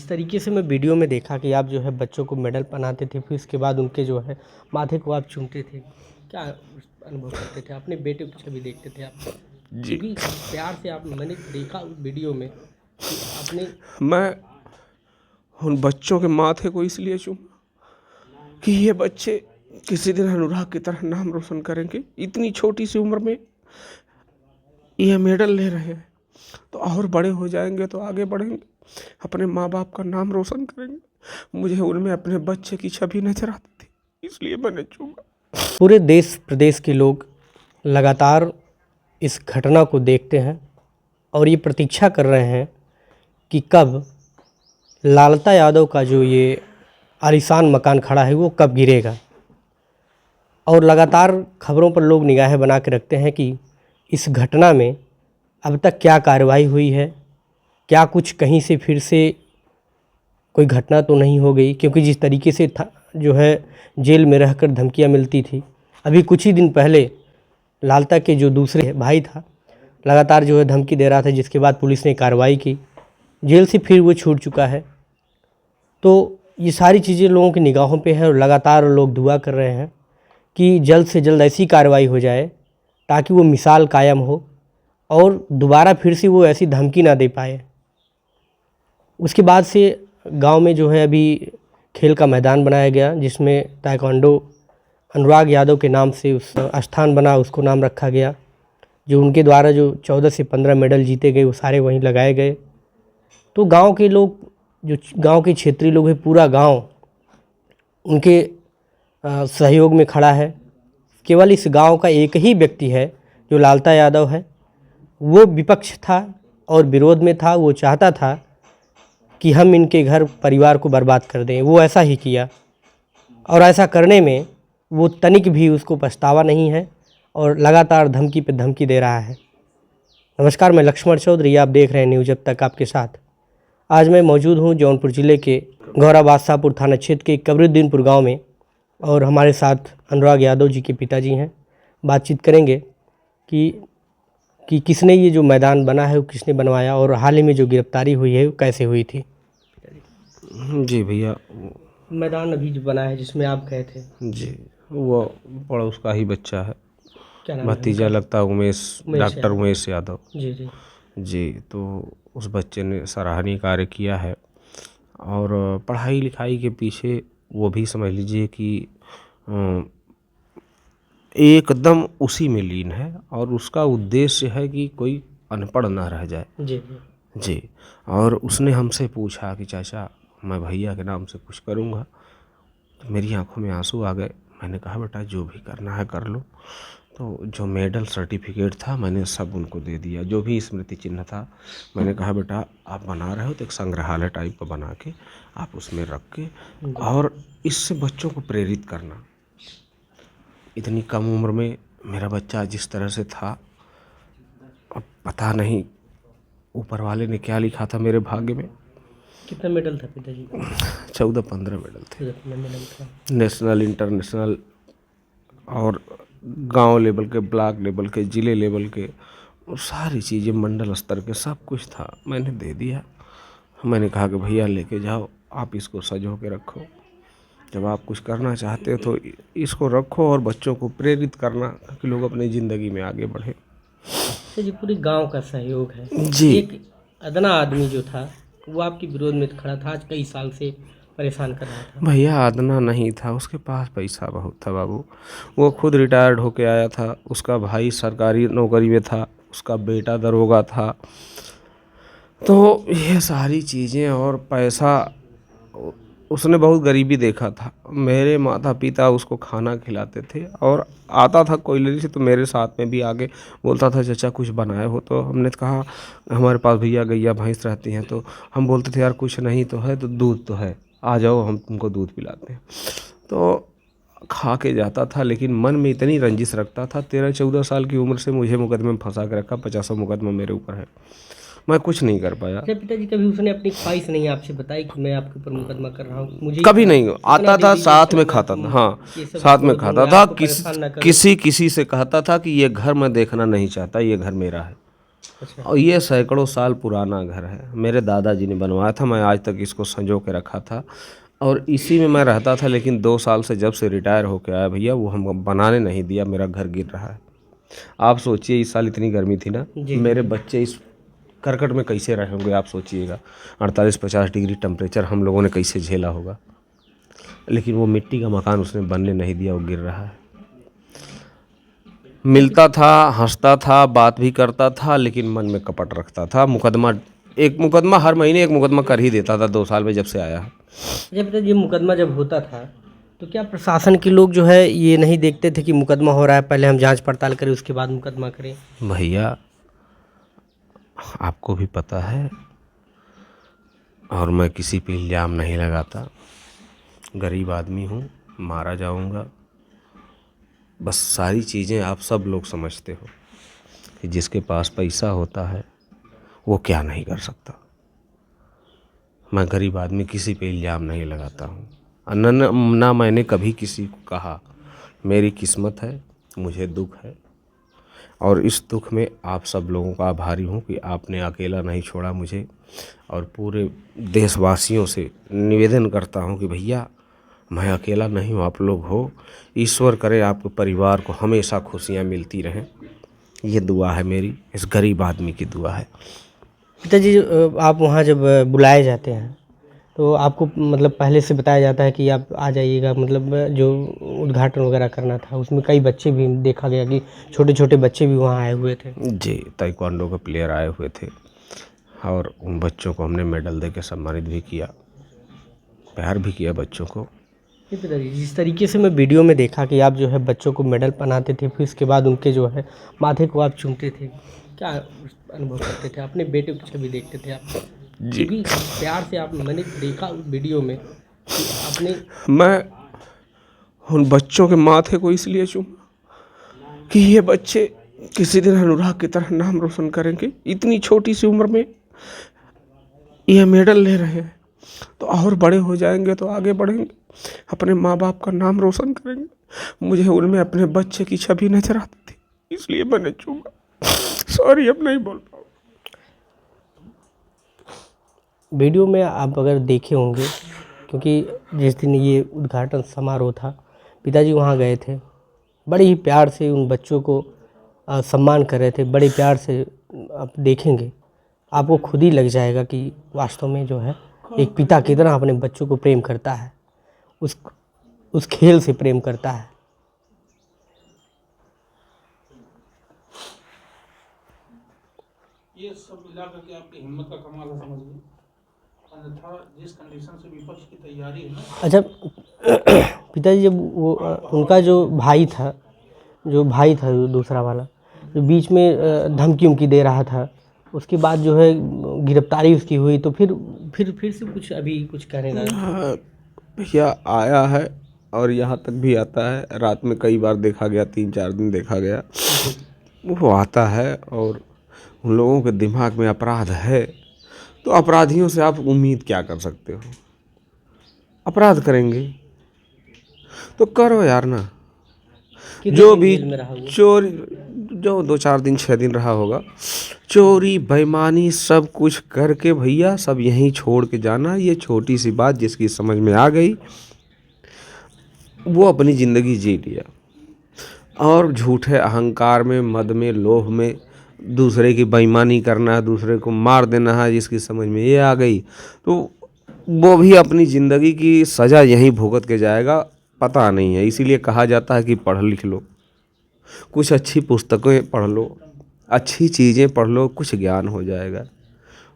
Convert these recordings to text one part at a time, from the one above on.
जिस तरीके से मैं वीडियो में देखा कि आप जो है बच्चों को मेडल पहनाते थे, फिर उसके बाद उनके जो है माथे को आप चूमते थे, क्या अनुभव करते थे? अपने बेटे की छवि देखते थे आप? जी। क्योंकि जिस प्यार से आप मैंने देखा उस वीडियो में कि आपने मैं उन बच्चों के माथे को इसलिए चूमा कि ये बच्चे किसी दिन अनुराग की तरह नाम रोशन करेंगे। इतनी छोटी सी उम्र में ये मेडल ले रहे हैं तो और बड़े हो जाएंगे तो आगे बढ़ेंगे, अपने माँ बाप का नाम रोशन करेंगे। मुझे उनमें अपने बच्चे की छवि नजर आती थी, इसलिए मैंने चूमा। पूरे देश प्रदेश के लोग लगातार इस घटना को देखते हैं और ये प्रतीक्षा कर रहे हैं कि कब लालता यादव का जो ये आलीशान मकान खड़ा है वो कब गिरेगा। और लगातार खबरों पर लोग निगाहें बना के रखते हैं कि इस घटना में अब तक क्या कार्रवाई हुई है, क्या कुछ कहीं से फिर से कोई घटना तो नहीं हो गई, क्योंकि जिस तरीके से था जो है जेल में रहकर धमकियां मिलती थी। अभी कुछ ही दिन पहले लालता के जो दूसरे भाई था लगातार जो है धमकी दे रहा था, जिसके बाद पुलिस ने कार्रवाई की, जेल से फिर वो छूट चुका है। तो ये सारी चीज़ें लोगों की निगाहों पे है और लगातार लोग दुआ कर रहे हैं कि जल्द से जल्द ऐसी कार्रवाई हो जाए ताकि वो मिसाल कायम हो और दोबारा फिर से वो ऐसी धमकी ना दे पाए। उसके बाद से गांव में जो है अभी खेल का मैदान बनाया गया, जिसमें ताइक्वांडो अनुराग यादव के नाम से उस स्थान बना, उसको नाम रखा गया। जो उनके द्वारा जो 14 से 15 मेडल जीते गए वो सारे वहीं लगाए गए। तो गांव के लोग, जो गांव के क्षेत्रीय लोग हैं, पूरा गांव उनके सहयोग में खड़ा है। केवल इस गांव का एक ही व्यक्ति है जो लालता यादव है, वो विपक्ष था और विरोध में था। वो चाहता था कि हम इनके घर परिवार को बर्बाद कर दें, वो ऐसा ही किया और ऐसा करने में वो तनिक भी उसको पछतावा नहीं है और लगातार धमकी पे धमकी दे रहा है। नमस्कार, मैं लक्ष्मण चौधरी, आप देख रहे हैं न्यूज़ अब तक आपके साथ। आज मैं मौजूद हूँ जौनपुर ज़िले के गौरा बादशाहपुर थाना क्षेत्र के कबरुद्दीनपुर गांव में और हमारे साथ अनुराग यादव जी के पिताजी हैं। बातचीत करेंगे कि किसने ये जो मैदान बना है वो किसने बनवाया और हाल ही में जो गिरफ्तारी हुई है वो कैसे हुई थी। जी भैया, मैदान अभी जो बना है जिसमें आप गए थे, जी वो पड़ोस का ही बच्चा है, क्या नाम है भतीजा उनका? लगता है उमेश, डॉक्टर उमेश यादव। जी जी जी, तो उस बच्चे ने सराहनीय कार्य किया है और पढ़ाई लिखाई के पीछे वो भी समझ लीजिए कि एकदम उसी में लीन है और उसका उद्देश्य है कि कोई अनपढ़ ना रह जाए। जी जी, और उसने हमसे पूछा कि चाचा मैं भैया के नाम से कुछ करूँगा, तो मेरी आंखों में आंसू आ गए। मैंने कहा बेटा जो भी करना है कर लो। तो जो मेडल सर्टिफिकेट था मैंने सब उनको दे दिया, जो भी स्मृति चिन्ह था। मैंने कहा बेटा आप बना रहे हो तो एक संग्रहालय टाइप का बना के आप उसमें रख के और इससे बच्चों को प्रेरित करना। इतनी कम उम्र में मेरा बच्चा जिस तरह से था, अब पता नहीं ऊपर वाले ने क्या लिखा था मेरे भाग्य में। कितना मेडल था पिताजी? 14-15 मेडल थे, कितना मेडल था? नेशनल, इंटरनेशनल और गांव लेवल के, ब्लॉक लेवल के, ज़िले लेवल के, और सारी चीज़ें मंडल स्तर के सब कुछ था। मैंने दे दिया। मैंने कहा कि भैया लेके जाओ, आप इसको सजो के रखो, जब आप कुछ करना चाहते हो तो इसको रखो और बच्चों को प्रेरित करना कि लोग अपनी ज़िंदगी में आगे बढ़े। तो जी पूरे गांव का सहयोग है। जी। एक अदना आदमी जो था वो आपके विरोध में खड़ा था, आज कई साल से परेशान कर रहा था। भैया आदना नहीं था, उसके पास पैसा बहुत था बाबू। वो खुद रिटायर्ड होके आया था, उसका भाई सरकारी नौकरी में था, उसका बेटा दरोगा था। तो ये सारी चीज़ें और पैसा, उसने बहुत गरीबी देखा था। मेरे माता पिता उसको खाना खिलाते थे और आता था कोयले से तो मेरे साथ में भी आगे बोलता था चाचा कुछ बनाए हो। तो हमने कहा हमारे पास भैया गैया भैंस रहती हैं, तो हम बोलते थे यार कुछ नहीं तो है तो दूध तो है, आ जाओ हम तुमको दूध पिलाते हैं। तो खा के जाता था, लेकिन मन में इतनी रंजिश रखता था। 13-14 साल की उम्र से मुझे मुकदमे में फंसा के रखा, 50 मुकदमा मेरे ऊपर है, मैं कुछ नहीं कर पाया। अच्छा पिताजी, कभी उसने अपनी ख्वाहिश नहीं आपसे बताई कि मैं आपके ऊपर मुकदमा कर रहा हूँ? मुझे कभी नहीं। आता था साथ में खाता था, हाँ साथ में खाता था। किसी से कहता था कि ये घर मैं देखना नहीं चाहता, ये घर मेरा है। और ये सैकड़ों साल पुराना घर है, मेरे दादाजी ने बनवाया था। मैं आज तक इसको संजो के रखा था और इसी में मैं रहता था। लेकिन 2 साल से जब से रिटायर होके आया भैया, वो हम बनाने नहीं दिया, मेरा घर गिर रहा है। आप सोचिए, इस साल इतनी गर्मी थी ना, मेरे बच्चे इस करकट में कैसे रहे होंगे आप सोचिएगा। 48-50 डिग्री टेम्परेचर हम लोगों ने कैसे झेला होगा। लेकिन वो मिट्टी का मकान उसने बनने नहीं दिया, वो गिर रहा है। मिलता था, हंसता था, बात भी करता था, लेकिन मन में कपट रखता था। एक मुकदमा हर महीने एक मुकदमा कर ही देता था 2 साल में जब से आया है। जब ये मुकदमा जब होता था तो क्या प्रशासन के लोग जो है ये नहीं देखते थे कि मुकदमा हो रहा है, पहले हम जांच पड़ताल करें उसके बाद मुकदमा करें? भैया आपको भी पता है, और मैं किसी पे इल्ज़ाम नहीं लगाता, गरीब आदमी हूँ, मारा जाऊँगा। बस सारी चीज़ें आप सब लोग समझते हो कि जिसके पास पैसा होता है वो क्या नहीं कर सकता। मैं गरीब आदमी, किसी पे इल्ज़ाम नहीं लगाता हूँ। ना मैंने कभी किसी को कहा। मेरी किस्मत है, मुझे दुख है, और इस दुख में आप सब लोगों का आभारी हूँ कि आपने अकेला नहीं छोड़ा मुझे। और पूरे देशवासियों से निवेदन करता हूँ कि भैया मैं अकेला नहीं हूँ, आप लोग हो। ईश्वर करे आपके परिवार को हमेशा खुशियाँ मिलती रहें। ये दुआ है मेरी, इस गरीब आदमी की दुआ है। पिताजी आप वहाँ जब बुलाए जाते हैं तो आपको मतलब पहले से बताया जाता है कि आप आ जाइएगा, मतलब जो उद्घाटन वगैरह करना था उसमें कई बच्चे भी देखा गया कि छोटे छोटे बच्चे भी वहाँ आए हुए थे? जी, ताइक्वांडो के प्लेयर आए हुए थे और उन बच्चों को हमने मेडल दे के सम्मानित भी किया, प्यार भी किया बच्चों को। ये पिताजी जिस तरीके से मैं वीडियो में देखा कि आप जो है बच्चों को मेडल पहनाते थे, फिर उसके बाद उनके जो है माथे को आप चूमते थे, क्या अनुभव करते थे? अपने बेटे की छवि देखते थे आप? जी, क्योंकि प्यार से आप, मैंने देखा उस वीडियो में कि आपने मैं उन बच्चों के माथे को इसलिए चूमा कि ये बच्चे किसी दिन अनुराग की तरह नाम रोशन करेंगे। इतनी छोटी सी उम्र में ये मेडल ले रहे हैं तो और बड़े हो जाएंगे तो आगे बढ़ेंगे, अपने माँ बाप का नाम रोशन करेंगे। मुझे उनमें अपने बच्चे की छवि नजर आती थी, इसलिए मैंने चूमा। सॉरी, अब नहीं बोल पाऊँ। वीडियो में आप अगर देखे होंगे, क्योंकि जिस दिन ये उद्घाटन समारोह था पिताजी वहाँ गए थे, बड़े ही प्यार से उन बच्चों को सम्मान कर रहे थे, बड़े प्यार से। आप देखेंगे आपको खुद ही लग जाएगा कि वास्तव में जो है एक पिता कितना अपने बच्चों को प्रेम करता है, उस खेल से प्रेम करता है। ये सब मिला करके आपकी हिम्मत का कमाल है, समझिए। अन्यथा जिस कंडीशन से विपक्ष की तैयारी है ना। अच्छा पिताजी, जब वो उनका जो भाई था जो दूसरा वाला जो बीच में धमकी उमकी दे रहा था, उसके बाद जो है गिरफ्तारी उसकी हुई, तो फिर से कुछ अभी कुछ कहने लगा? भैया आया है और यहाँ तक भी आता है। रात में कई बार देखा गया, 3-4 दिन देखा गया। वो आता है और उन लोगों के दिमाग में अपराध है, तो अपराधियों से आप उम्मीद क्या कर सकते हो? अपराध करेंगे तो करो यार ना। जो भी चोरी, जो 2-4 दिन 6 दिन रहा होगा, चोरी बेईमानी सब कुछ करके भैया सब यहीं छोड़ के जाना। ये छोटी सी बात जिसकी समझ में आ गई वो अपनी ज़िंदगी जी लिया। और झूठे अहंकार में, मद में, लोभ में दूसरे की बेईमानी करना है, दूसरे को मार देना है, जिसकी समझ में ये आ गई तो वो भी अपनी ज़िंदगी की सज़ा यहीं भुगत के जाएगा। पता नहीं है, इसीलिए कहा जाता है कि पढ़ लिख लो, कुछ अच्छी पुस्तकें पढ़ लो, अच्छी चीज़ें पढ़ लो, कुछ ज्ञान हो जाएगा।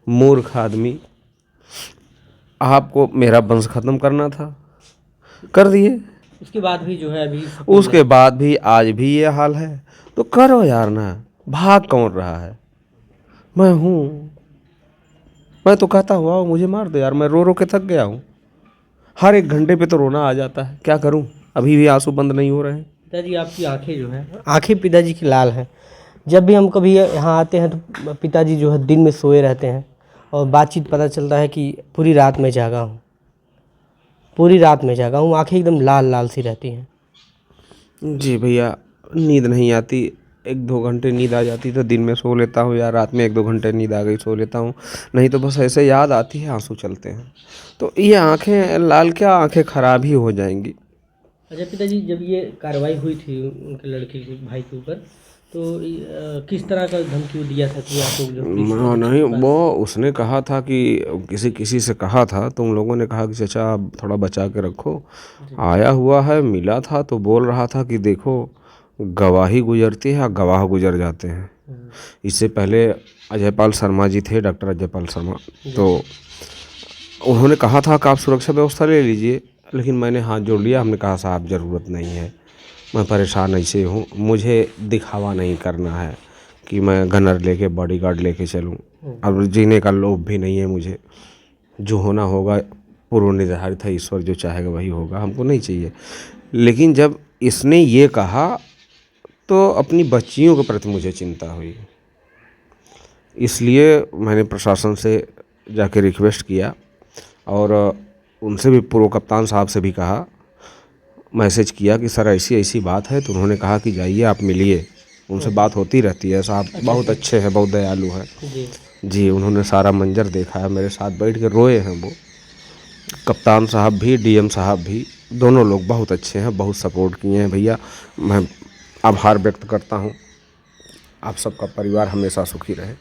मूर्ख आदमी, आपको मेरा वंश ख़त्म करना था, कर दिए। उसके बाद भी जो है अभी उसके बाद भी आज भी ये हाल है, तो करो यार ना। भाग कौन रहा है? मैं हूँ, मैं तो कहता हूँ आओ मुझे मार दो यार, मैं रो रो के थक गया हूँ। हर एक घंटे पे तो रोना आ जाता है, क्या करूँ? अभी भी आंसू बंद नहीं हो रहे हैं। पिताजी आपकी आंखें जो है, आंखें पिताजी की लाल हैं। जब भी हम कभी यहाँ आते हैं तो पिताजी जो है दिन में सोए रहते हैं और बातचीत पता चलता है कि पूरी रात में जागा हूँ, पूरी रात में जागा हूँ, आंखें एकदम लाल लाल सी रहती हैं। जी भैया, नींद नहीं आती। 1-2 घंटे नींद आ जाती तो दिन में सो लेता हूँ, या रात में 1-2 घंटे नींद आ गई सो लेता हूँ, नहीं तो बस ऐसे याद आती है, आंसू चलते हैं। तो ये आंखें लाल क्या, आंखें खराब ही हो जाएंगी। अच्छा पिताजी, जब ये कार्रवाई हुई थी उनके लड़के के भाई के ऊपर, तो किस तरह का धमकी दिया था कि आप लोग जो पुलिस नहीं, वो उसने कहा था कि किसी से कहा था, तो उन लोगों ने कहा कि चाचा आप थोड़ा बचा के रखो। आया हुआ है, मिला था तो बोल रहा था कि देखो गवाही गुजरती है, गवाह गुजर जाते हैं। इससे पहले अजयपाल शर्मा जी थे, डॉक्टर अजयपाल शर्मा, तो उन्होंने कहा था कि आप सुरक्षा व्यवस्था ले लीजिए, लेकिन मैंने हाथ जोड़ लिया। हमने कहा साहब ज़रूरत नहीं है, मैं परेशान ऐसे हूँ, मुझे दिखावा नहीं करना है कि मैं गनर लेके बॉडीगार्ड लेके चलूँ। अब जीने का लोभ भी नहीं है मुझे, जो होना होगा पूर्व निर्धारित है, ईश्वर जो चाहेगा वही होगा, हमको नहीं चाहिए। लेकिन जब इसने ये कहा तो अपनी बच्चियों के प्रति मुझे चिंता हुई, इसलिए मैंने प्रशासन से जाके रिक्वेस्ट किया और उनसे भी, पूर्व कप्तान साहब से भी कहा, मैसेज किया कि सर ऐसी ऐसी बात है। तो उन्होंने कहा कि जाइए आप मिलिए, उनसे बात होती रहती है, साहब बहुत अच्छे हैं, बहुत दयालु हैं जी। उन्होंने सारा मंजर देखा है, मेरे साथ बैठ के रोए हैं वो। कप्तान साहब भी, डीएम साहब भी, दोनों लोग बहुत अच्छे हैं, बहुत सपोर्ट किए हैं। भैया मैं आभार व्यक्त करता हूँ, आप सबका परिवार हमेशा सुखी रहे।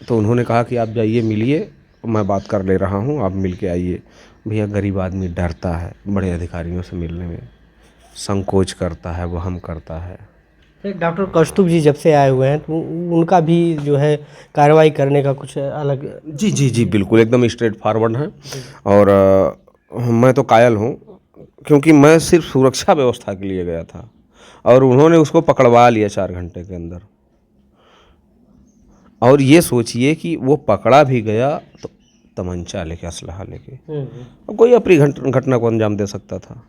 तो उन्होंने कहा कि आप जाइए मिलिए, मैं बात कर ले रहा हूँ, आप मिल के आइए। भैया गरीब आदमी डरता है बड़े अधिकारियों से मिलने में, संकोच करता है, वहम करता है। डॉक्टर कौस्तुभ जी जब से आए हुए हैं तो उनका भी जो है कार्रवाई करने का कुछ अलग। जी जी जी बिल्कुल, एकदम स्ट्रेट फॉरवर्ड हैं। और मैं तो कायल हूँ, क्योंकि मैं सिर्फ सुरक्षा व्यवस्था के लिए गया था और उन्होंने उसको पकड़वा लिया 4 घंटे के अंदर। और ये सोचिए कि वो पकड़ा भी गया तो तमंचा लेके, असलहा लेके, कोई अपनी घटना को अंजाम दे सकता था।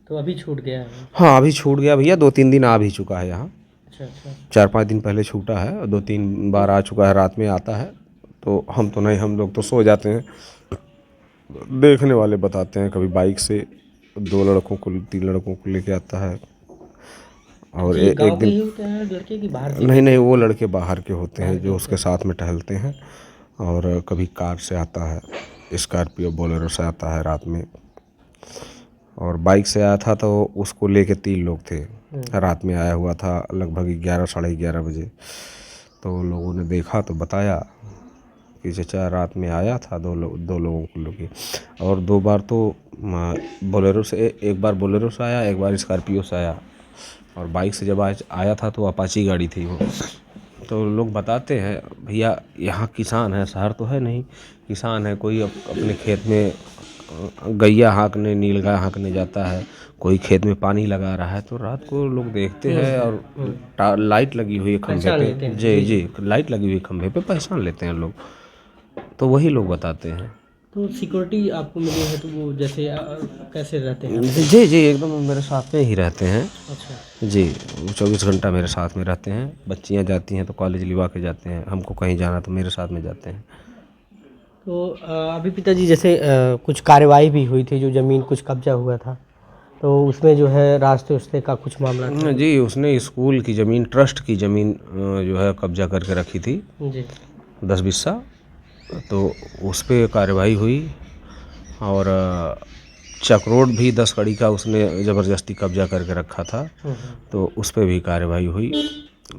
तो अभी छूट गया है? हाँ अभी छूट गया भैया, 2-3 दिन आ भी चुका है यहाँ। अच्छा अच्छा। 4-5 दिन पहले छूटा है, 2-3 बार आ चुका है, रात में आता है। तो हम तो नहीं, हम लोग तो सो जाते हैं, देखने वाले बताते हैं। कभी बाइक से 2 लड़कों को, 3 लड़कों को लेके आता है। और एक दिन ही होते हैं लड़के की बाहर? नहीं, वो लड़के बाहर के होते हैं जो उसके साथ में टहलते हैं। और कभी कार से आता है, स्कॉर्पियो बोलेरो से आता है रात में। और बाइक से आया था तो उसको लेके 3 लोग थे, रात में आया हुआ था लगभग 11 साढ़े 11 बजे। तो लोगों ने देखा तो बताया कि चाचा रात में आया था, 2 लोगों को लेके। और 2 बार तो बोलेरो से, एक बार बोलेरो से आया, एक बार स्कॉर्पियो से आया। और बाइक से जब आया था तो अपाची गाड़ी थी वो। तो लोग बताते हैं भैया यहाँ किसान है, शहर तो है नहीं, किसान है, कोई अपने खेत में गैया हाँकने, नीलगाय हाँकने जाता है, कोई खेत में पानी लगा रहा है, तो रात को लोग देखते हैं। और लाइट लगी हुई है खंभे पे, जी जी, लाइट लगी हुई खंभे पे, पहचान लेते हैं लोग। तो वही लोग बताते हैं। तो सिक्योरिटी आपको मिली है तो वो जैसे कैसे रहते हैं? जी जी एकदम मेरे साथ में ही रहते हैं। अच्छा जी, 24 घंटा मेरे साथ में रहते हैं। बच्चियां जाती हैं तो कॉलेज लिवा के जाते हैं, हमको कहीं जाना तो मेरे साथ में जाते हैं। तो अभी पिताजी जैसे कुछ कार्रवाई भी हुई थी, जो ज़मीन कुछ कब्जा हुआ था, तो उसमें जो है रास्ते उस्ते का कुछ मामला था? जी, उसने स्कूल की ज़मीन, ट्रस्ट की ज़मीन जो है कब्जा करके रखी थी जी 10 बिस्सा। तो उस पर कार्रवाई हुई। और चक्रोड भी 10 कड़ी का उसने ज़बरदस्ती कब्जा करके रखा था, तो उस पर भी कार्रवाई हुई।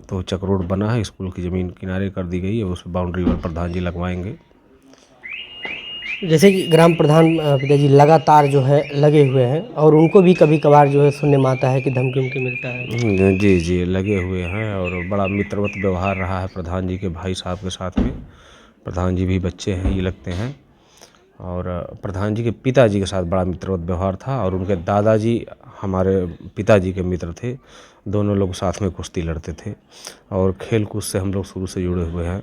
तो चक्रोड बना है, स्कूल की ज़मीन किनारे कर दी गई है, उस बाउंड्री पर प्रधान जी लगवाएंगे। जैसे कि ग्राम प्रधान पिताजी लगातार जो है लगे हुए हैं, और उनको भी कभी कभार जो है सुनने में आता है कि धमकी उमकी मिलता है। जी जी लगे हुए हैं, और बड़ा मित्रवत व्यवहार रहा है प्रधान जी के भाई साहब के साथ में। प्रधान जी भी बच्चे हैं ये लगते हैं। और प्रधान जी के पिताजी के साथ बड़ा मित्रवत व्यवहार था, और उनके दादाजी हमारे पिताजी के मित्र थे। दोनों लोग साथ में कुश्ती लड़ते थे, और खेल कूद से हम लोग शुरू से जुड़े हुए हैं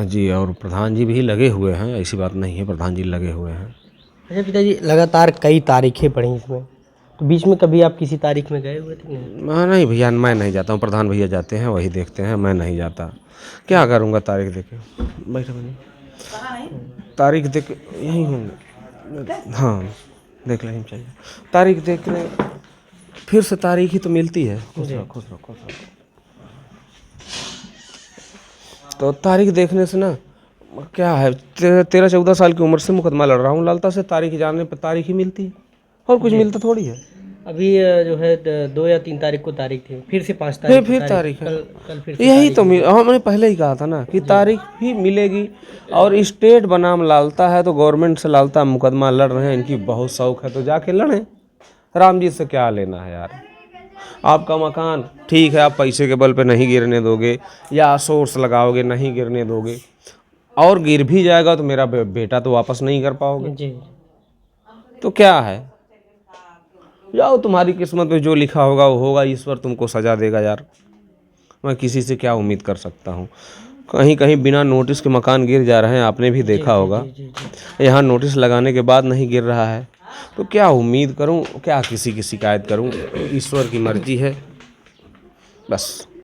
जी। और प्रधान जी भी लगे हुए हैं, ऐसी बात नहीं है, प्रधान जी लगे हुए हैं। अच्छा पिताजी, लगातार कई तारीखें पड़ी इसमें, तो बीच में कभी आप किसी तारीख में गए हुए थे? नहीं भैया, मैं नहीं जाता हूँ, प्रधान भैया जाते हैं, वही देखते हैं, मैं नहीं जाता। क्या करूँगा तारीख देके, बैठे बनी तारीख देख यहीं हूँ। हाँ देख लेनी चाहिए। तारीख देखने फिर से तारीख ही तो मिलती है। खुश रहो खुश रहो खुश रहो। तो तारीख देखने से ना क्या है, 13-14 साल की उम्र से मुकदमा लड़ रहा हूँ लालता से, तारीख जानने पर तारीख ही मिलती है और कुछ मिलता थोड़ी है। अभी जो है 2 या 3 तारीख को तारीख थी, फिर से 5 फिर तारीख है। कल फिर से यही तो हमने पहले ही कहा था ना कि तारीख भी मिलेगी। और स्टेट बनाम लालता है तो गवर्नमेंट से लालता मुकदमा लड़ रहे हैं, इनकी बहुत शौक है तो जाके लड़ें। राम जी से क्या लेना है यार। आपका मकान ठीक है, आप पैसे के बल पे नहीं गिरने दोगे या सोर्स लगाओगे नहीं गिरने दोगे, और गिर भी जाएगा तो मेरा बेटा तो वापस नहीं कर पाओगे। जी। तो क्या है, जाओ तुम्हारी किस्मत में जो लिखा होगा वो होगा, ईश्वर तुमको सजा देगा यार। मैं किसी से क्या उम्मीद कर सकता हूँ। कहीं कहीं बिना नोटिस के मकान गिर जा रहे हैं, आपने भी देखा होगा। यहाँ नोटिस लगाने के बाद नहीं गिर रहा है तो क्या उम्मीद करूँ, क्या किसी की शिकायत करूँ। ईश्वर की मर्जी है बस।